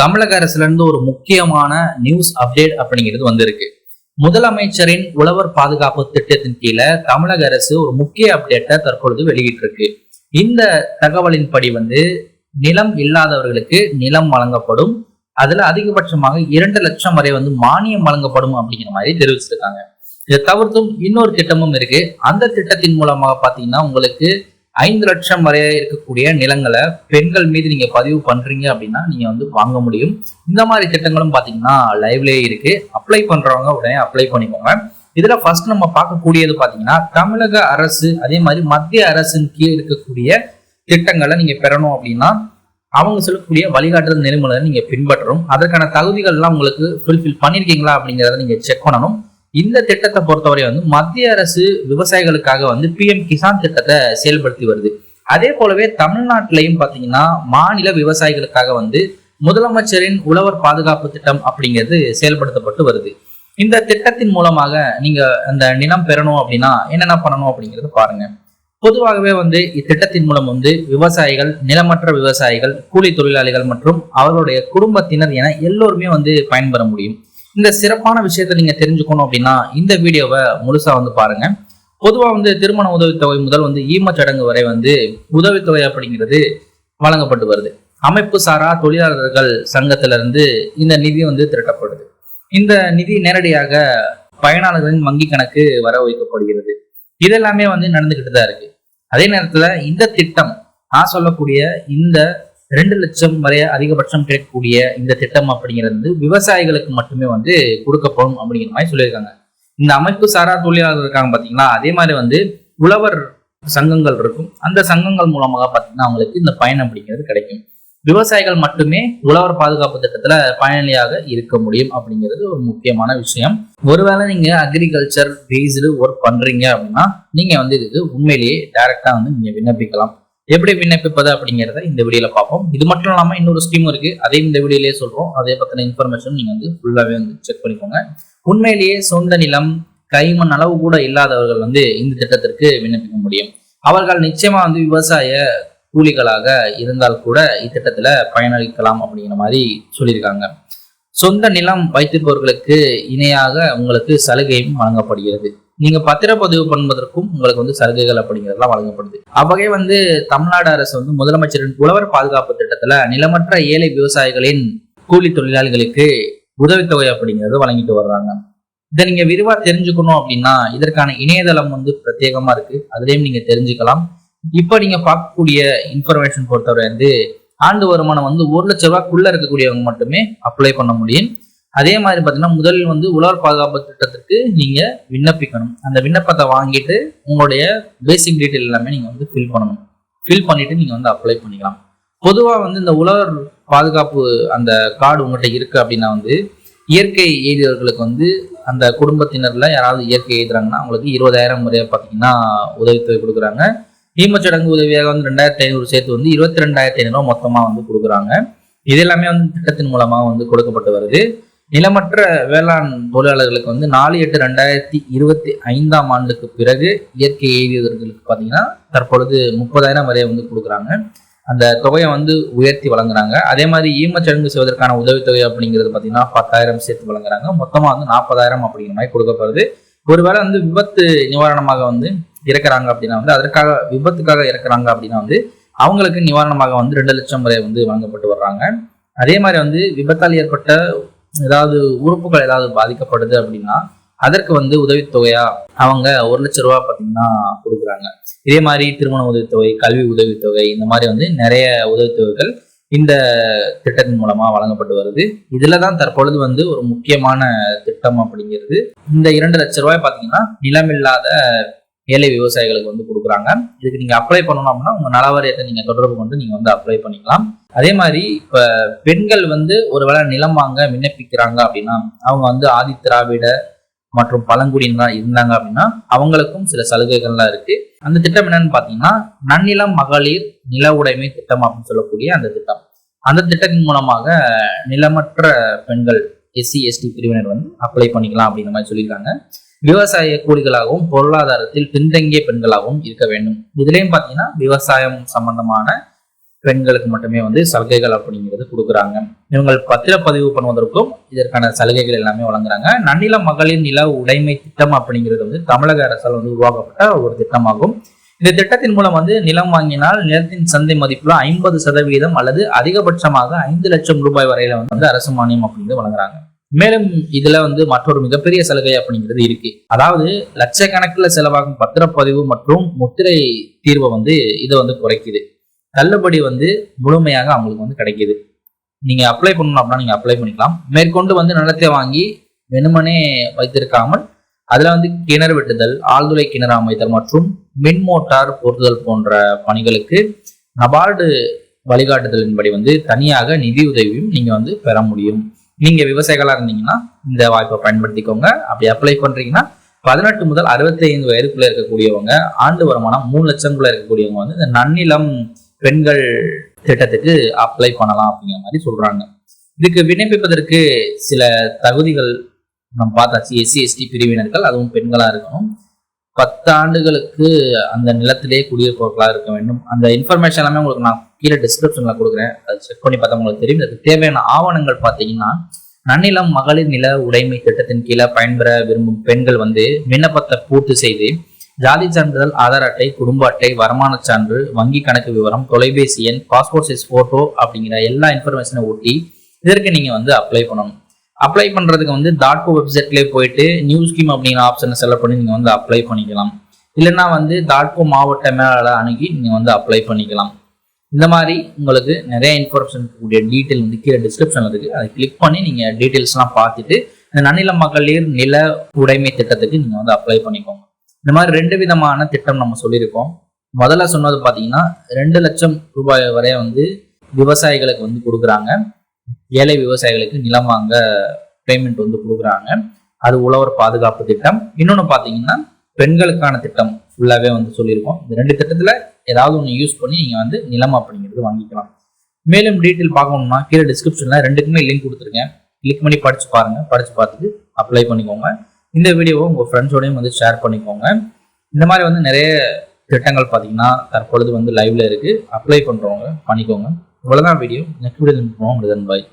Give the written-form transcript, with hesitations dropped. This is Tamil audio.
தமிழக அரசுல இருந்து ஒரு முக்கியமான நியூஸ் அப்டேட் அப்படிங்கிறது வந்திருக்கு. முதலமைச்சரின் உழவர் பாதுகாப்பு திட்டத்தின் கீழே தமிழக அரசு ஒரு முக்கிய அப்டேட்டை தற்பொழுது வெளியிட்டிருக்கு. இந்த தகவலின்படி நிலம் இல்லாதவர்களுக்கு நிலம் வழங்கப்படும். அதுல அதிகபட்சமாக 2 லட்சம் வரை மானியம் வழங்கப்படும் அப்படிங்கிற மாதிரி தெரிவிச்சிருக்காங்க. இதை தவிர்த்தும் இன்னொரு திட்டமும் இருக்கு. அந்த திட்டத்தின் மூலமாக பாத்தீங்கன்னா உங்களுக்கு 5 லட்சம் வரை இருக்கக்கூடிய நிலங்களை பெண்கள் மீது நீங்க பதிவு பண்றீங்க அப்படின்னா நீங்க வாங்க முடியும். இந்த மாதிரி திட்டங்களும் பாத்தீங்கன்னா லைவ்லயே இருக்கு. அப்ளை பண்றவங்க உடனே அப்ளை பண்ணிக்கோங்க. இதுல ஃபர்ஸ்ட் நம்ம பார்க்கக்கூடியது பாத்தீங்கன்னா தமிழக அரசு அதே மாதிரி மத்திய அரசின் கீழ் இருக்கக்கூடிய திட்டங்களை நீங்க பெறணும் அப்படின்னா அவங்க சொல்லக்கூடிய வழிகாட்டுதல் நெறிமுறை நீங்க பின்பற்றணும். அதற்கான தகுதிகள்லாம் உங்களுக்கு ஃபுல்ஃபில் பண்ணிருக்கீங்களா அப்படிங்கிறத நீங்க செக் பண்ணணும். இந்த திட்டத்தை பொறுத்தவரை மத்திய அரசு விவசாயிகளுக்காக PM கிசான் திட்டத்தை செயல்படுத்தி வருது. அதே போலவே தமிழ்நாட்டிலையும் பாத்தீங்கன்னா மாநில விவசாயிகளுக்காக முதலமைச்சரின் உழவர் பாதுகாப்பு திட்டம் அப்படிங்கிறது செயல்படுத்தப்பட்டு வருது. இந்த திட்டத்தின் மூலமாக நீங்க அந்த நிலம் பெறணும் அப்படின்னா என்னென்ன பண்ணணும் அப்படிங்கிறது பாருங்க. பொதுவாகவே இத்திட்டத்தின் மூலம் விவசாயிகள், நிலமற்ற விவசாயிகள், கூலி தொழிலாளிகள் மற்றும் அவர்களுடைய குடும்பத்தினர் என எல்லோருமே பயன்பெற முடியும். இந்த சிறப்பான விஷயத்தை நீங்க தெரிஞ்சுக்கணும் அப்படின்னா இந்த வீடியோவை முழுசா பாருங்க. பொதுவா திருமண உதவித்தொகை முதல் ஈமச்சடங்கு வரை உதவித்தொகை அப்படிங்கிறது வழங்கப்பட்டு வருது. அமைப்பு சாரா தொழிலாளர்கள் சங்கத்திலிருந்து இந்த நிதி திரட்டப்படுது. இந்த நிதி நேரடியாக பயனாளர்களின் வங்கி கணக்கு வர வைக்கப்படுகிறது. இதெல்லாமே நடந்துகிட்டு தான் இருக்கு. அதே நேரத்துல இந்த திட்டம் நான் சொல்லக்கூடிய இந்த 2 லட்சம் வரை அதிகபட்சம் கிடைக்கக்கூடிய இந்த திட்டம் அப்படிங்கிறது விவசாயிகளுக்கு மட்டுமே கொடுக்கப்படும் அப்படிங்கிற மாதிரி சொல்லியிருக்காங்க. இந்த அமைப்பு சாரா தொழிலாளர்கள் இருக்காங்க பாத்தீங்களா, அதே மாதிரி உழவர் சங்கங்கள் இருக்கும். அந்த சங்கங்கள் மூலமாக பாத்தீங்கன்னா அவங்களுக்கு இந்த பயன் அப்படிங்கிறது கிடைக்கும். விவசாயிகள் மட்டுமே உழவர் பாதுகாப்பு திட்டத்துல பயனாளியாக இருக்க முடியும் அப்படிங்கிறது ஒரு முக்கியமான விஷயம். ஒருவேளை நீங்க அக்ரிகல்ச்சர் பேஸ்டு ஒர்க் பண்றீங்க அப்படின்னா நீங்க இதுக்கு உண்மையிலேயே டைரக்டா நீங்க விண்ணப்பிக்கலாம். எப்படி விண்ணப்பிப்பது அப்படிங்கிறத இந்த வீடியோல பார்ப்போம். இது மட்டும் இல்லாம இன்னொரு ஸ்கீம் இருக்கு, அதையும் இந்த வீடியோலயே சொல்றோம். அதே பத்தின இன்ஃபர்மேஷன் நீங்க ஃபுல்லாவே செக் பண்ணிக்கோங்க. உண்மையிலேயே சொந்த நிலம், கைமண் அளவு கூட இல்லாதவர்கள் இந்த திட்டத்திற்கு விண்ணப்பிக்க முடியும். அவர்கள் நிச்சயமா விவசாய கூலிகளாக இருந்தால் கூட இத்திட்டத்துல பயனளிக்கலாம் அப்படிங்கிற மாதிரி சொல்லியிருக்காங்க. சொந்த நிலம் வைத்திருப்பவர்களுக்கு இணையாக உங்களுக்கு சலுகையும் வழங்கப்படுகிறது. நீங்க பத்திரப்பதிவு பண்ணுவதற்கும் உங்களுக்கு சலுகைகள் அப்படிங்கிறதுலாம் வழங்கப்படுது. அவ்வகை தமிழ்நாடு அரசு முதலமைச்சரின் உழவர் பாதுகாப்பு திட்டத்துல நிலமற்ற ஏழை விவசாயிகளின் கூலி தொழிலாளிகளுக்கு உதவித்தொகை அப்படிங்கிறது வழங்கிட்டு வர்றாங்க. இதை நீங்க விரிவா தெரிஞ்சுக்கணும் அப்படின்னா இதற்கான இணையதளம் பிரத்யேகமா இருக்கு, அதுலயும் நீங்க தெரிஞ்சுக்கலாம். இப்ப நீங்க பார்க்கக்கூடிய இன்ஃபர்மேஷன் பொறுத்தவரை ஆண்டு வருமானம் 1 லட்சம் ரூபாய்க்குள்ள இருக்கக்கூடியவங்க மட்டுமே அப்ளை பண்ண முடியும். அதே மாதிரி பாத்தீங்கன்னா முதலில் உழவர் பாதுகாப்பு திட்டத்திற்கு நீங்க விண்ணப்பிக்கணும். அந்த விண்ணப்பத்தை வாங்கிட்டு உங்களுடைய பேசிக் டீட்டெயில் எல்லாமே நீங்க ஃபில் பண்ணணும். ஃபில் பண்ணிட்டு நீங்க அப்ளை பண்ணிக்கலாம். பொதுவா இந்த உழவர் பாதுகாப்பு அந்த கார்டு உங்கள்கிட்ட இருக்கு அப்படின்னா இயற்கை எய்தியவர்களுக்கு அந்த குடும்பத்தினர்ல யாராவது இயற்கை எய்துறாங்கன்னா அவங்களுக்கு 20,000 முறையா பாத்தீங்கன்னா உதவித்தொகை கொடுக்குறாங்க. ஈமச்சடங்கு உதவியாக 2,500 சேர்த்து 22,500 மொத்தமா கொடுக்குறாங்க. இது எல்லாமே திட்டத்தின் மூலமா கொடுக்கப்பட்டு வருது. நிலமற்ற வேளாண் தொழிலாளர்களுக்கு 4/8/2025 ஆண்டுக்கு பிறகு இயற்கை எய்தியவர்களுக்கு பாத்தீங்கன்னா தற்பொழுது 30,000 வரை கொடுக்குறாங்க. அந்த தொகையை உயர்த்தி வழங்குறாங்க. அதே மாதிரி ஈமச்சடங்கு செய்வதற்கான உதவித்தொகை அப்படிங்கிறது பாத்தீங்கன்னா 10,000 சேர்த்து வழங்குறாங்க. மொத்தமா 40,000 அப்படிங்கிற மாதிரி கொடுக்கப்படுது. ஒருவேளை விபத்து நிவாரணமாக இறக்குறாங்க அப்படின்னா அதற்காக விபத்துக்காக இறக்குறாங்க அப்படின்னா அவங்களுக்கு நிவாரணமாக 2 லட்சம் வரை வழங்கப்பட்டு வர்றாங்க. அதே மாதிரி விபத்தால் ஏற்பட்ட ஏதாவது உறுப்புகள் ஏதாவது பாதிக்கப்படுது அப்படின்னா அதற்கு உதவித்தொகையா அவங்க 1 லட்சம் ரூபாய் பாத்தீங்கன்னா கொடுக்குறாங்க. இதே மாதிரி திருமண உதவித்தொகை, கல்வி உதவித்தொகை, இந்த மாதிரி நிறைய உதவித்தொகைகள் இந்த திட்டத்தின் மூலமா வழங்கப்பட்டு வருது. இதுலதான் தற்பொழுது ஒரு முக்கியமான திட்டம் அப்படிங்கிறது இந்த 2 லட்சம் ரூபாய் பாத்தீங்கன்னா நிலமில்லாத ஏழை விவசாயிகளுக்கு கொடுக்குறாங்க. இதுக்கு நீங்க அப்ளை பண்ணணும் அப்படின்னா உங்க நலவாரியத்தை நீங்க தொடர்பு கொண்டு நீங்க அப்ளை பண்ணிக்கலாம். அதே மாதிரி இப்ப பெண்கள் ஒருவேளை நிலம் வாங்க விண்ணப்பிக்கிறாங்க அப்படின்னா அவங்க ஆதி திராவிட மற்றும் பழங்குடியினர் இருந்தாங்க அப்படின்னா அவங்களுக்கும் சில சலுகைகள்லாம் இருக்கு. அந்த திட்டம் என்னன்னு பாத்தீங்கன்னா நன்னிலம் மகளிர் நில உடைமை திட்டம் அப்படின்னு சொல்லக்கூடிய அந்த திட்டம். அந்த திட்டத்தின் மூலமாக நிலமற்ற பெண்கள் SC ST பிரிவினர் அப்ளை பண்ணிக்கலாம் அப்படிங்கிற மாதிரி சொல்லியிருக்காங்க. விவசாய கூலிகளாகவும் பொருளாதாரத்தில் பின்தங்கிய பெண்களாகவும் இருக்க வேண்டும். இதுலயும் பாத்தீங்கன்னா விவசாயம் சம்பந்தமான பெண்களுக்கு மட்டுமே வந்து சலுகைகள் அப்படிங்கிறது கொடுக்குறாங்க. இவங்க பத்திரப்பதிவு பண்ணுவதற்கும் இதற்கான சலுகைகள் எல்லாமே வழங்குறாங்க. நன்னில மகளிர் நில உடைமை திட்டம் அப்படிங்கிறது வந்து தமிழக அரசால் வந்து உருவாக்கப்பட்ட ஒரு திட்டமாகும். இந்த திட்டத்தின் மூலம் வந்து நிலம் வாங்கினால் நிலத்தின் சந்தை மதிப்புல 50% அல்லது அதிகபட்சமாக 5 லட்சம் ரூபாய் வரையில வந்து அரசு மானியம் அப்படிங்கிறது வழங்குறாங்க. மேலும் இதுல வந்து மற்றொரு மிகப்பெரிய சலுகை அப்படிங்கிறது இருக்கு. அதாவது லட்சக்கணக்கில் செலவாகும் பத்திரப்பதிவு மற்றும் முத்திரை தீர்வை வந்து இதை வந்து குறைக்குது. தள்ளுபடி வந்து முழுமையாக அவங்களுக்கு வந்து கிடைக்குது. நீங்க அப்ளை பண்ணணும் அப்படின்னா நீங்க அப்ளை பண்ணிக்கலாம். மேற்கொண்டு வந்து நிலத்தை வாங்கி வெறுமனே வைத்திருக்காமல் அதுல வந்து கிணறு வெட்டுதல், ஆழ்துளை கிணறு அமைத்தல் மற்றும் மின் மோட்டார் பொருத்துதல் போன்ற பணிகளுக்கு நபார்டு வழிகாட்டுதலின்படி வந்து தனியாக நிதியுதவியும் நீங்க வந்து பெற முடியும். நீங்க விவசாயிகளா இருந்தீங்கன்னா இந்த வாய்ப்பை பயன்படுத்திக்கோங்க. அப்படி அப்ளை பண்றீங்கன்னா 18 முதல் 65 வயதுக்குள்ள இருக்கக்கூடியவங்க, ஆண்டு வருமானம் 3 லட்சம்குள்ள இருக்கக்கூடியவங்க வந்து இந்த நன்னிலம் பெண்கள் திட்டத்துக்கு அப்ளை பண்ணலாம் அப்படிங்கிற மாதிரி சொல்றாங்க. இதுக்கு விண்ணப்பிப்பதற்கு சில தகுதிகள் நம்ம பார்த்தாச்சு. எஸ்சி எஸ்டி பிரிவினர்கள், அதுவும் பெண்களா இருக்கணும். 10 ஆண்டுகளுக்கு அந்த நிலத்திலேயே குடியிருப்பவர்களா இருக்க வேண்டும். அந்த இன்ஃபர்மேஷன் எல்லாமே உங்களுக்கு நான் கீழே டிஸ்கிரிப்ஷன்ல கொடுக்குறேன். அதை செக் பண்ணி பார்த்தா உங்களுக்கு தெரியும். அதுக்கு தேவையான ஆவணங்கள் பார்த்தீங்கன்னா, நன்னிலம் மகளிர் நில உடைமை திட்டத்தின் கீழே பயன்பெற விரும்பும் பெண்கள் வந்து விண்ணப்பத்தை பூர்த்தி செய்து ஜாதி சான்றிதழ், ஆதார் அட்டை, குடும்ப அட்டை, வருமான சான்று, வங்கி கணக்கு விவரம், தொலைபேசி எண், பாஸ்போர்ட் சைஸ் போட்டோ அப்படிங்கிற எல்லா இன்ஃபர்மேஷனை ஊட்டி இதற்கு நீங்க வந்து அப்ளை பண்ணணும். அப்ளை பண்றதுக்கு வந்து டாட்கோ வெப்சைட்லேயே போயிட்டு நியூ ஸ்கீம் அப்படிங்கிற ஆப்ஷனை செலக்ட் பண்ணி நீங்க வந்து அப்ளை பண்ணிக்கலாம். இல்லைன்னா வந்து டாட்கோ மாவட்ட மேலாளரை அணுகி நீங்க வந்து அப்ளை பண்ணிக்கலாம். இந்த மாதிரி உங்களுக்கு நிறைய இன்ஃபர்மேஷன் கூடிய டீட்டெயில் வந்து கீழே டிஸ்கிரிப்ஷன்ல இருக்கு. அதை கிளிக் பண்ணி நீங்க டீட்டெயில்ஸ்லாம் பார்த்துட்டு இந்த நன்னில மகளிர் நில உடைமை திட்டத்துக்கு நீங்க வந்து அப்ளை பண்ணிக்கோங்க. இந்த மாதிரி 2 விதமான திட்டம் நம்ம சொல்லியிருக்கோம். முதல்ல சொன்னது பார்த்தீங்கன்னா 2 லட்சம் ரூபாய் வரை வந்து விவசாயிகளுக்கு வந்து கொடுக்குறாங்க. ஏழை விவசாயிகளுக்கு நிலம் வாங்க பேமெண்ட் வந்து கொடுக்குறாங்க. அது உழவர் பாதுகாப்பு திட்டம். இன்னொன்று பார்த்தீங்கன்னா பெண்களுக்கான திட்டம் ஃபுல்லாகவே வந்து சொல்லியிருக்கோம். இந்த 2 திட்டத்தில் ஏதாவது ஒன்று யூஸ் பண்ணி நீங்கள் வந்து நிலம் அப்படிங்கிறது வாங்கிக்கலாம். மேலும் டீட்டெயில் பார்க்கணும்னா கீழே டிஸ்கிரிப்ஷனில் 2க்குமே லிங்க் கொடுத்துருக்கேன். கிளிக் பண்ணி படிச்சு பாருங்க. படிச்சு பார்த்துட்டு அப்ளை பண்ணிக்கோங்க. இந்த வீடியோவை உங்கள் ஃப்ரெண்ட்ஸோடையும் வந்து ஷேர் பண்ணிக்கோங்க. இந்த மாதிரி வந்து நிறைய திட்டங்கள் பார்த்தீங்கன்னா தற்பொழுது வந்து லைவ்ல இருக்கு. அப்ளை பண்ணுறவங்க பண்ணிக்கோங்க. இவ்வளோதான் வீடியோ. நெக்ஸ்ட் வீடியோ பாய்.